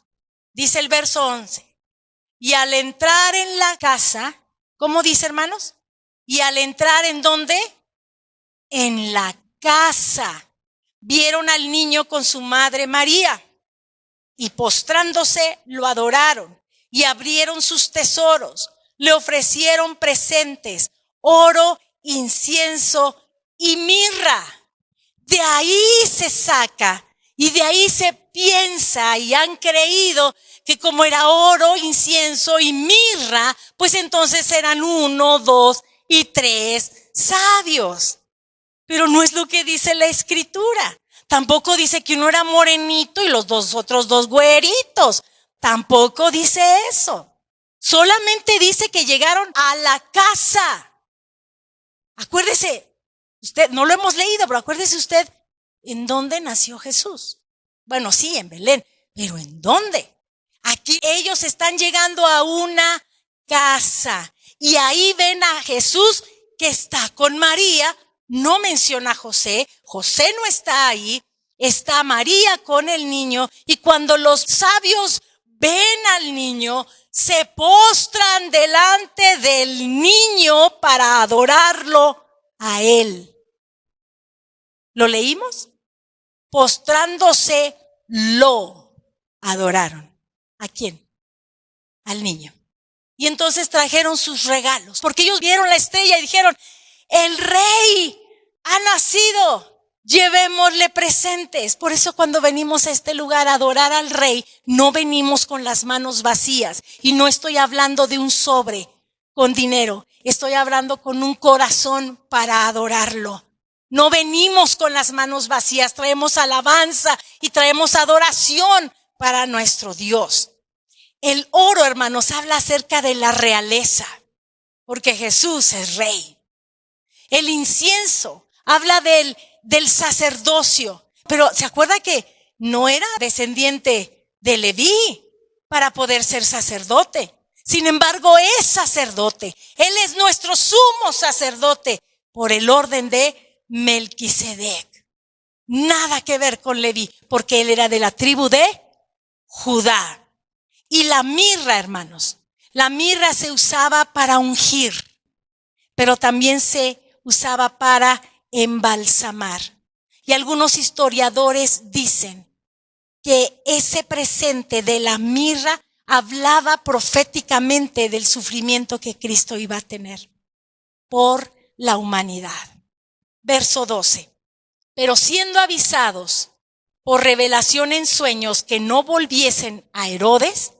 S1: Dice el verso 11. Y al entrar en la casa, ¿cómo dice, hermanos? Y al entrar ¿en dónde? En la casa. Vieron al niño con su madre María. Y postrándose lo adoraron y abrieron sus tesoros. Le ofrecieron presentes, oro, incienso y mirra. De ahí se saca y de ahí se piensa y han creído que como era oro, incienso y mirra, pues entonces eran 1, 2 y 3 sabios. Pero no es lo que dice la Escritura. Tampoco dice que uno era morenito y los otros dos güeritos. Tampoco dice eso. Solamente dice que llegaron a la casa. Acuérdese, usted, no lo hemos leído, pero acuérdese usted, ¿en dónde nació Jesús? Bueno, sí, en Belén, pero ¿en dónde? Aquí ellos están llegando a una casa y ahí ven a Jesús que está con María. No menciona a José. José no está ahí. Está María con el niño. Y cuando los sabios ven al niño, se postran delante del niño para adorarlo a él. ¿Lo leímos? Postrándose lo adoraron. ¿A quién? Al niño. Y entonces trajeron sus regalos, porque ellos vieron la estrella y dijeron, el rey ha nacido, llevémosle presentes. Por eso cuando venimos a este lugar a adorar al rey, no venimos con las manos vacías. Y no estoy hablando de un sobre con dinero, estoy hablando con un corazón para adorarlo. No venimos con las manos vacías, traemos alabanza y traemos adoración para nuestro Dios. El oro, hermanos, habla acerca de la realeza, porque Jesús es rey. El incienso habla del sacerdocio, pero ¿se acuerda que no era descendiente de Leví para poder ser sacerdote? Sin embargo, es sacerdote. Él es nuestro sumo sacerdote por el orden de Melquisedec. Nada que ver con Leví, porque él era de la tribu de Judá. Y la mirra, hermanos, la mirra se usaba para ungir, pero también se usaba para embalsamar. Y algunos historiadores dicen que ese presente de la mirra hablaba proféticamente del sufrimiento que Cristo iba a tener por la humanidad. Verso 12. Pero siendo avisados por revelación en sueños que no volviesen a Herodes,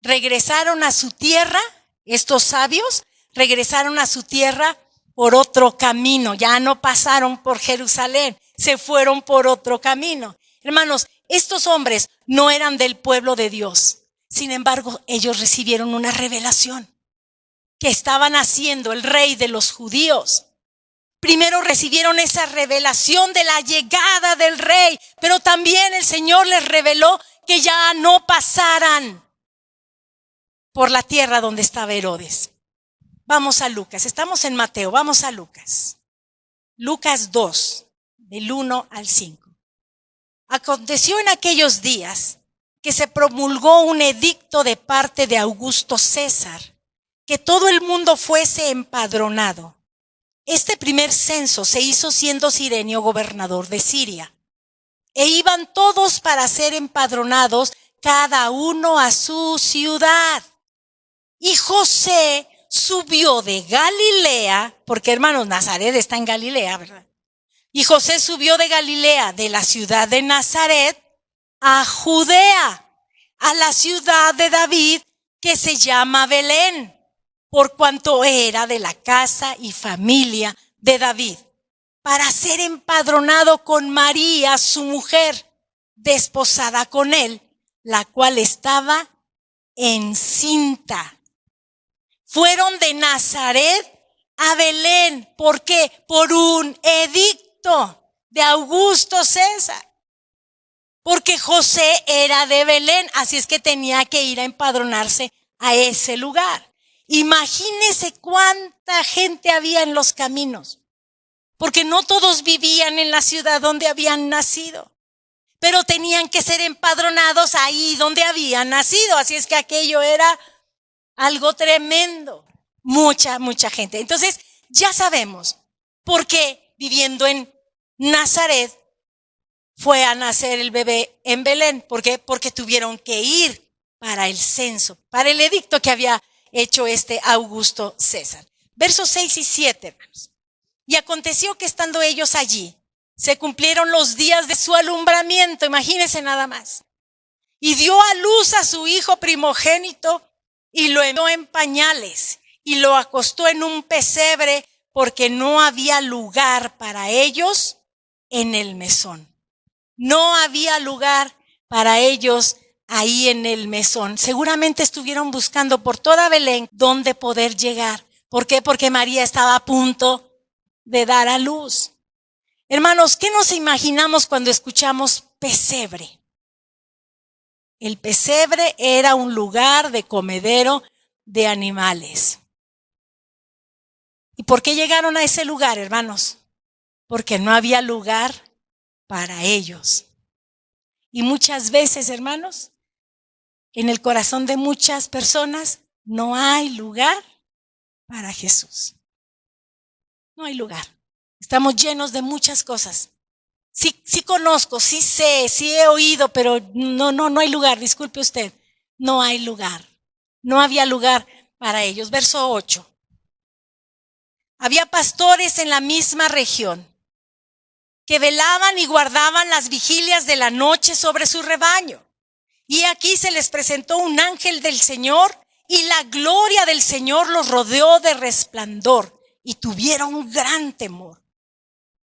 S1: regresaron a su tierra. Estos sabios regresaron a su tierra por otro camino. Ya no pasaron por Jerusalén, se fueron por otro camino. Hermanos, estos hombres no eran del pueblo de Dios. Sin embargo, ellos recibieron una revelación que estaban haciendo el rey de los judíos. Primero recibieron esa revelación de la llegada del rey, pero también el Señor les reveló que ya no pasaran por la tierra donde estaba Herodes. Vamos a Lucas, estamos en Mateo, vamos a Lucas. Lucas 2, del 1 al 5. Aconteció en aquellos días que se promulgó un edicto de parte de Augusto César, que todo el mundo fuese empadronado. Este primer censo se hizo siendo Cirenio gobernador de Siria. E iban todos para ser empadronados, cada uno a su ciudad. Y José subió de Galilea, porque hermanos, Nazaret está en Galilea, ¿verdad? Y José subió de Galilea, de la ciudad de Nazaret, a Judea, a la ciudad de David, que se llama Belén, por cuanto era de la casa y familia de David, para ser empadronado con María, su mujer, desposada con él, la cual estaba encinta. Fueron de Nazaret a Belén. ¿Por qué? Por un edicto de Augusto César. Porque José era de Belén, así es que tenía que ir a empadronarse a ese lugar. Imagínese cuánta gente había en los caminos, porque no todos vivían en la ciudad donde habían nacido, pero tenían que ser empadronados ahí donde habían nacido, así es que aquello era algo tremendo, mucha gente. Entonces ya sabemos por qué viviendo en Nazaret fue a nacer el bebé en Belén. ¿Por qué? Porque tuvieron que ir para el censo, para el edicto que había hecho Augusto César. Versos 6 y 7, hermanos. Y aconteció que estando ellos allí, se cumplieron los días de su alumbramiento, imagínense nada más. Y dio a luz a su hijo primogénito y lo envió en pañales y lo acostó en un pesebre porque no había lugar para ellos en el mesón. No había lugar para ellos ahí en el mesón. Seguramente estuvieron buscando por toda Belén dónde poder llegar. ¿Por qué? Porque María estaba a punto de dar a luz. Hermanos, ¿qué nos imaginamos cuando escuchamos pesebre? El pesebre era un lugar de comedero de animales. ¿Y por qué llegaron a ese lugar, hermanos? Porque no había lugar para ellos. Y muchas veces, hermanos, en el corazón de muchas personas no hay lugar para Jesús. No hay lugar. Estamos llenos de muchas cosas. Sí conozco, sí sé, sí he oído, pero no hay lugar, disculpe usted. No hay lugar. No había lugar para ellos. Verso 8. Había pastores en la misma región que velaban y guardaban las vigilias de la noche sobre su rebaño. Y aquí se les presentó un ángel del Señor y la gloria del Señor los rodeó de resplandor y tuvieron gran temor.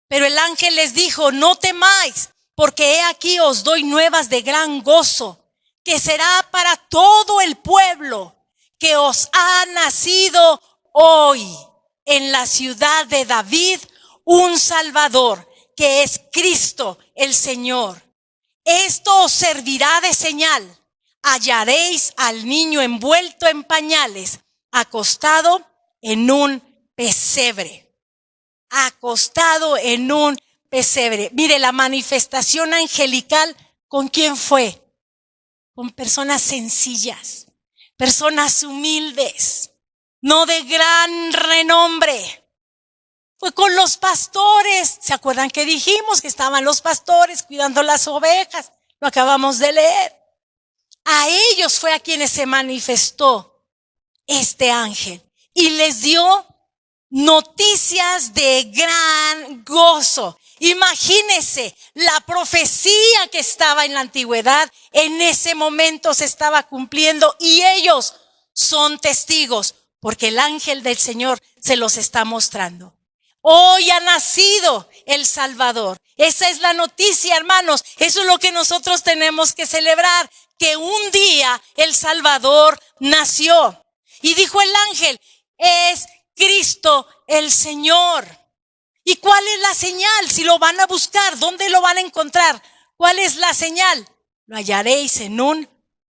S1: Pero el ángel les dijo, no temáis, porque he aquí os doy nuevas de gran gozo, que será para todo el pueblo, que os ha nacido hoy en la ciudad de David un Salvador, que es Cristo el Señor. Esto os servirá de señal. Hallaréis al niño envuelto en pañales, acostado en un pesebre. Acostado en un pesebre. Mire, la manifestación angelical, ¿con quién fue? Con personas sencillas, personas humildes, no de gran renombre. Fue con los pastores. ¿Se acuerdan que dijimos que estaban los pastores cuidando las ovejas? Lo acabamos de leer. A ellos fue a quienes se manifestó este ángel y les dio noticias de gran gozo. Imagínense, la profecía que estaba en la antigüedad en ese momento se estaba cumpliendo y ellos son testigos porque el ángel del Señor se los está mostrando. Hoy ha nacido el Salvador. Esa es la noticia, hermanos. Eso es lo que nosotros tenemos que celebrar, que un día el Salvador nació. Y dijo el ángel, es Cristo el Señor. ¿Y cuál es la señal? Si lo van a buscar, ¿dónde lo van a encontrar? ¿Cuál es la señal? Lo hallaréis en un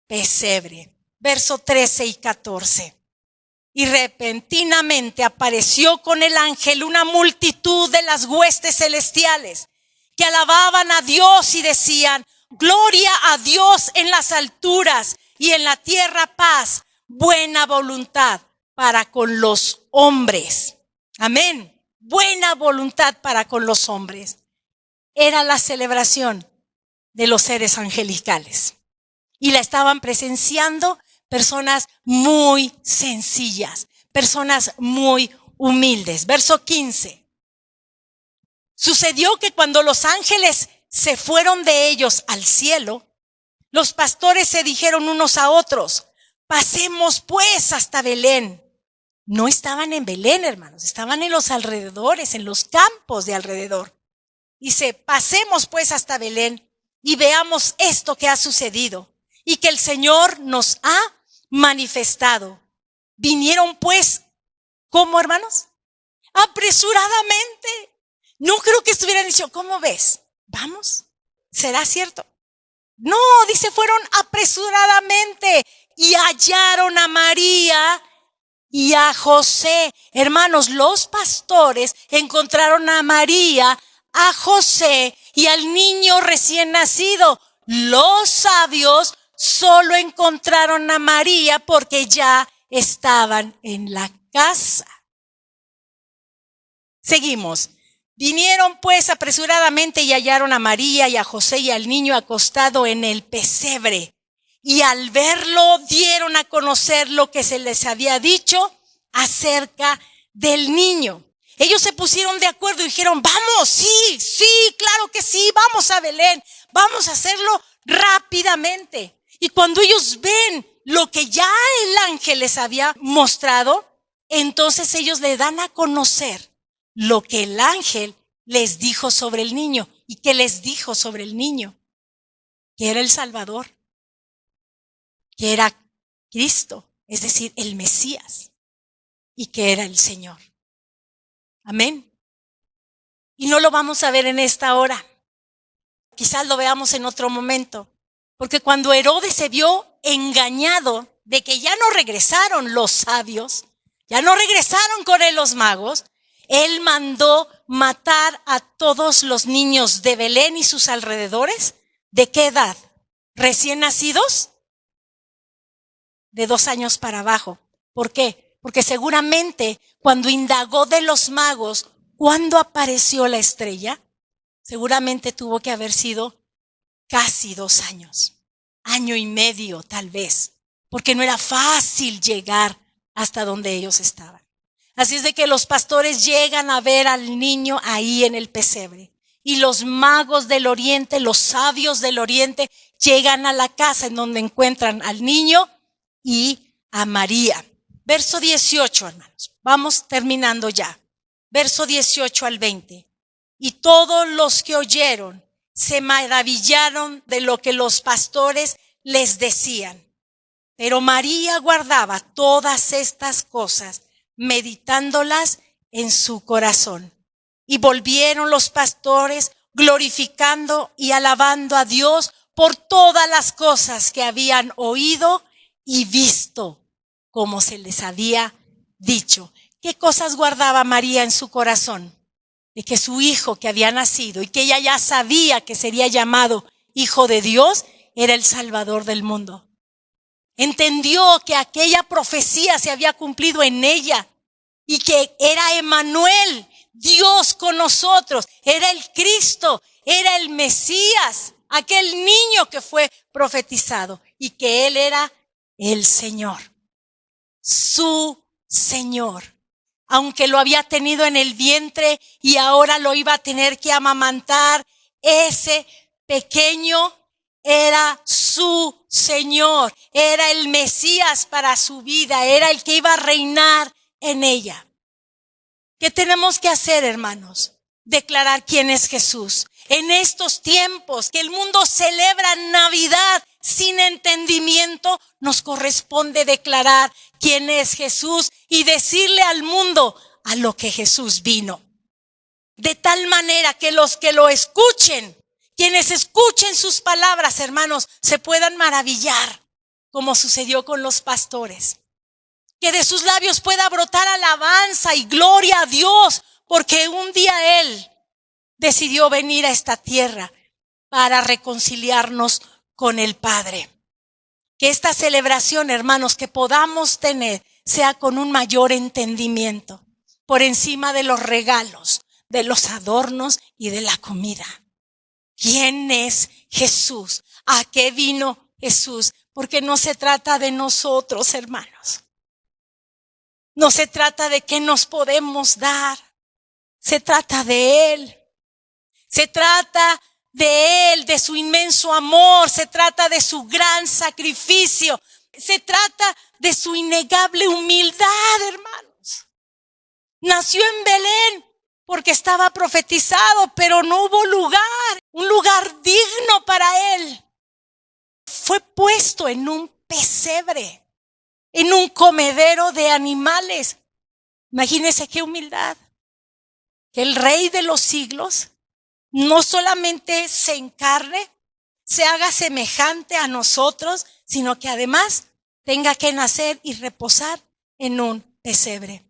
S1: pesebre. Verso 13 y 14. Y repentinamente apareció con el ángel una multitud de las huestes celestiales que alababan a Dios y decían, gloria a Dios en las alturas y en la tierra paz, buena voluntad para con los hombres. Amén. Buena voluntad para con los hombres. Era la celebración de los seres angelicales. Y la estaban presenciando personas muy sencillas, personas muy humildes. Verso 15. Sucedió que cuando los ángeles se fueron de ellos al cielo, los pastores se dijeron unos a otros, pasemos pues hasta Belén. No estaban en Belén, hermanos, estaban en los alrededores, en los campos de alrededor. Dice, pasemos pues hasta Belén y veamos esto que ha sucedido y que el Señor nos ha manifestado. Vinieron pues, ¿cómo, hermanos? Apresuradamente. No creo que estuvieran diciendo, ¿cómo ves? ¿Vamos? ¿Será cierto? No, dice, fueron apresuradamente y hallaron a María y a José. Hermanos, los pastores encontraron a María, a José y al niño recién nacido. Los sabios solo encontraron a María porque ya estaban en la casa. Seguimos. Vinieron pues apresuradamente y hallaron a María y a José y al niño acostado en el pesebre. Y al verlo dieron a conocer lo que se les había dicho acerca del niño. Ellos se pusieron de acuerdo y dijeron, vamos, sí, claro que sí, vamos a Belén, vamos a hacerlo rápidamente. Y cuando ellos ven lo que ya el ángel les había mostrado, entonces ellos le dan a conocer lo que el ángel les dijo sobre el niño. ¿Y qué les dijo sobre el niño? Que era el Salvador, que era Cristo, es decir, el Mesías, y que era el Señor. Amén. Y no lo vamos a ver en esta hora. Quizás lo veamos en otro momento. Porque cuando Herodes se vio engañado de que ya no regresaron los sabios, ya no regresaron con él los magos, él mandó matar a todos los niños de Belén y sus alrededores. ¿De qué edad? ¿Recién nacidos? De 2 años para abajo. ¿Por qué? Porque seguramente cuando indagó de los magos, ¿cuándo apareció la estrella? Seguramente tuvo que haber sido casi 2 años. 1.5 años tal vez. Porque no era fácil llegar hasta donde ellos estaban. Así es de que los pastores llegan a ver al niño ahí en el pesebre. Y los magos del oriente, los sabios del oriente, llegan a la casa en donde encuentran al niño y a María. Verso 18, hermanos. Vamos terminando ya. Verso 18 al 20. Y todos los que oyeron se maravillaron de lo que los pastores les decían. Pero María guardaba todas estas cosas, meditándolas en su corazón. Y volvieron los pastores glorificando y alabando a Dios por todas las cosas que habían oído y visto, como se les había dicho. ¿Qué cosas guardaba María en su corazón? De que su hijo que había nacido y que ella ya sabía que sería llamado Hijo de Dios, era el Salvador del mundo. Entendió que aquella profecía se había cumplido en ella y que era Emmanuel, Dios con nosotros, era el Cristo, era el Mesías, aquel niño que fue profetizado y que él era el Señor, su Señor. Aunque lo había tenido en el vientre y ahora lo iba a tener que amamantar, ese pequeño era su Señor, era el Mesías para su vida, era el que iba a reinar en ella. ¿Qué tenemos que hacer, hermanos? Declarar quién es Jesús. En estos tiempos que el mundo celebra Navidad sin entendimiento, nos corresponde declarar quién es Jesús y decirle al mundo a lo que Jesús vino. De tal manera que los que lo escuchen, quienes escuchen sus palabras, hermanos, se puedan maravillar, como sucedió con los pastores. Que de sus labios pueda brotar alabanza y gloria a Dios, porque un día Él decidió venir a esta tierra para reconciliarnos con el Padre. Que esta celebración, hermanos, que podamos tener, sea con un mayor entendimiento, por encima de los regalos, de los adornos y de la comida. ¿Quién es Jesús? ¿A qué vino Jesús? Porque no se trata de nosotros, hermanos. No se trata de qué nos podemos dar. Se trata de Él. Se trata de Él, de su inmenso amor. Se trata de su gran sacrificio. Se trata de su innegable humildad, hermanos. Nació en Belén porque estaba profetizado, pero no hubo lugar, un lugar digno para Él. Fue puesto en un pesebre, en un comedero de animales. Imagínense qué humildad. Que el Rey de los siglos no solamente se encarne, se haga semejante a nosotros, sino que además tenga que nacer y reposar en un pesebre.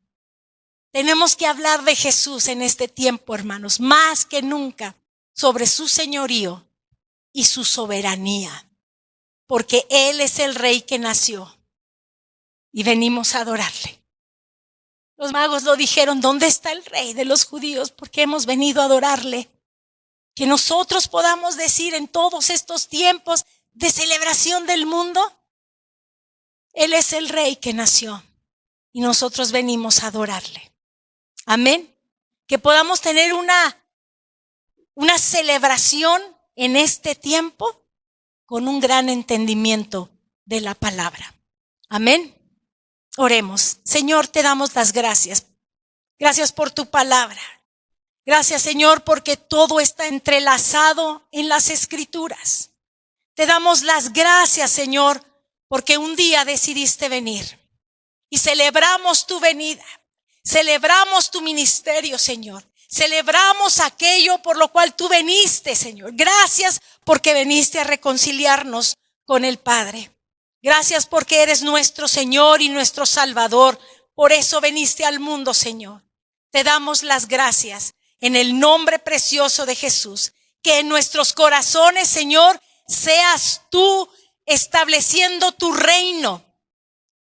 S1: Tenemos que hablar de Jesús en este tiempo, hermanos, más que nunca, sobre su señorío y su soberanía, porque Él es el Rey que nació y venimos a adorarle. Los magos lo dijeron, ¿dónde está el rey de los judíos? Porque hemos venido a adorarle. Que nosotros podamos decir en todos estos tiempos de celebración del mundo, Él es el rey que nació y nosotros venimos a adorarle. Amén. Que podamos tener una celebración en este tiempo con un gran entendimiento de la palabra. Amén. Oremos. Señor, te damos las gracias. Gracias por tu palabra. Gracias, Señor, porque todo está entrelazado en las Escrituras. Te damos las gracias, Señor, porque un día decidiste venir y celebramos tu venida. Celebramos tu ministerio, Señor. Celebramos aquello por lo cual tú veniste, Señor. Gracias porque veniste a reconciliarnos con el Padre. Gracias porque eres nuestro Señor y nuestro Salvador. Por eso veniste al mundo, Señor. Te damos las gracias en el nombre precioso de Jesús. Que en nuestros corazones, Señor, seas tú estableciendo tu reino,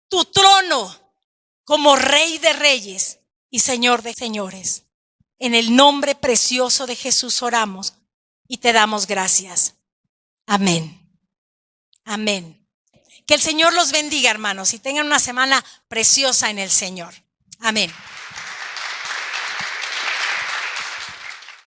S1: tu trono, como Rey de Reyes y Señor de Señores. En el nombre precioso de Jesús oramos y te damos gracias. Amén. Amén. Que el Señor los bendiga, hermanos, y tengan una semana preciosa en el Señor. Amén.